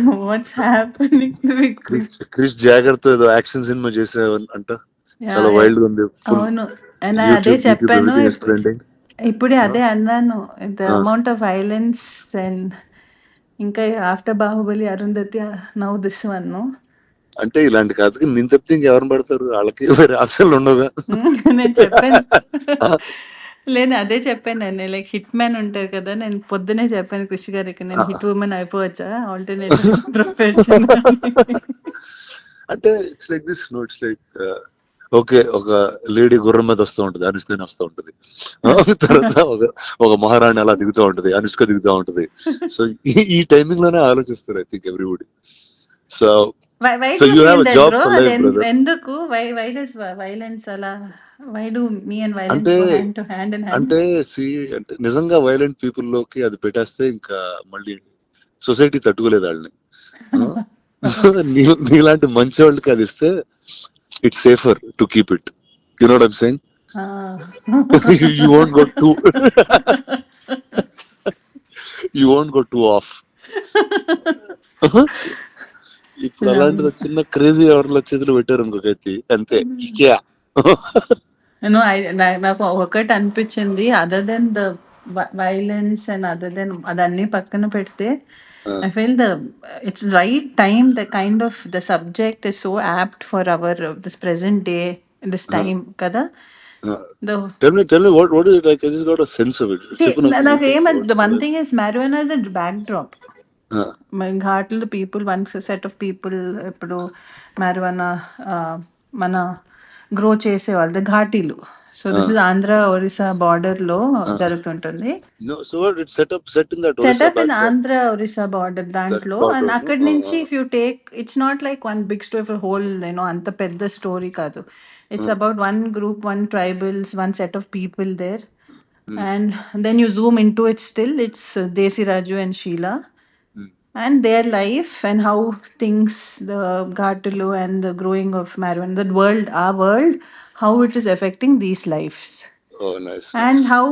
Watts happening with Krish? Krish జాగర్తో ఏదో action cinema చేసే అంట, యా, చాలా వైల్డ్ గా ఉంది. ఫుల్ అవును. అండ్ అదే యూట్యూబ్ చెప్పాను. Everything is trending. ఇప్పుడే అదే అన్నాను. The amount of violence and ఇంకా after Baahubali, Arundhati, now this one. అంటే ఇలాంటి కథకి నేను తప్పితే ఇంకెవరిని పడతారు, వాళ్ళకి వేరే ఆప్షన్లు ఉండవుగా. నేను చెప్పాను. లేదు, అదే చెప్పాను నేను. లైక్ హిట్ మ్యాన్ ఉంటారు కదా, నేను పొద్దునే చెప్పాను కృషి గారికి, నేను హిట్ ఉమెన్ అయిపోవచ్చా ఆల్టర్నేట్ ప్రొఫెషన్. అంటే it's like this, no it's like okay, ఒక లేడీ గుర్రం మీద వస్తూ ఉంటది, అనుష్కని వస్తూ ఉంటది. తర్వాత ఒక మహారాణి అలా దిగుతూ ఉంటది, అనుష్క దిగుతూ ఉంటది. సో ఈ టైమింగ్ లోనే ఆలోచిస్తారు I think everybody. So why so do you mean have a that job bro? For అది లైఫ్, బ్రదర్. ఎందుకు? వై డస్ వైలెన్స్ అలా? Why do me and violence అంటే go hand to hand in hand? అంటే సి అంటే నిజంగా violent people లోకి అది పెట్టేస్తే ఇంకా మళ్ళీ సొసైటీ తట్టుకోలేదు వాళ్ళని. నీలాంటి మంచి వాళ్ళకి అది ఇస్తే it's safer to keep it. You know what I'm saying? You won't go two you won't go two of. ఇప్పుడు అలాంటిది చిన్న క్రేజీ ఎవరిలో చేతులు పెట్టారు ఇంకొకైతే అంతే. నాకు ఒకటి అనిపించింది, other than the violence and other than అదన్నీ పక్కన పెడితే, I feel it's right time, the kind of the subject is so apt for our this present day, this time kada. Tell me what is it like? I just got a sense of it. See, the one thing is marijuana is a backdrop. ఘాట్లు people, one set of people ఇప్పుడు marijuana మన grow చేసేవాళ్ళు ఘాటీలు. So this is Andhra Orissa border లో జరుగుతుంటుంది. Setup in Andhra Orissa border దాంట్లో. And అక్కడి నుంచి if you take, it's not like one big story whole, అంత పెద్ద స్టోరీ కాదు. It's about one group, one tribals, one set of people there. And then you zoom into it, still it's Desi Raju and Sheila and their life and how things, the Ghatalu and the growing of marijuana, that world, our world, how it is affecting these lives. Oh, nice. And how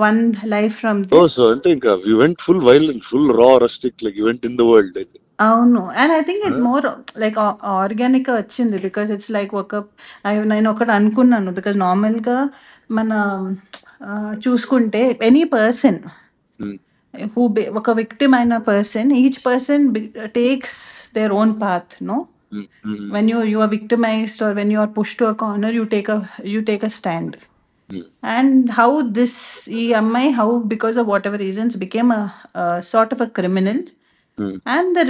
one life from this. Oh, so I think you went full violent, full raw, rustic, like you went in the world, I think. అవును. And I think it's more like organic వచ్చింది, because it's like నేను ఒకటి అనుకున్నాను, because నార్మల్గా మన చూసుకుంటే any person who ఒక victim అయిన person, each person takes their own path, no? when you are victimized or when you are pushed to a corner, you take a stand. And how this ఈ అమ్మాయి, how because of whatever reasons became a sort of a criminal, and the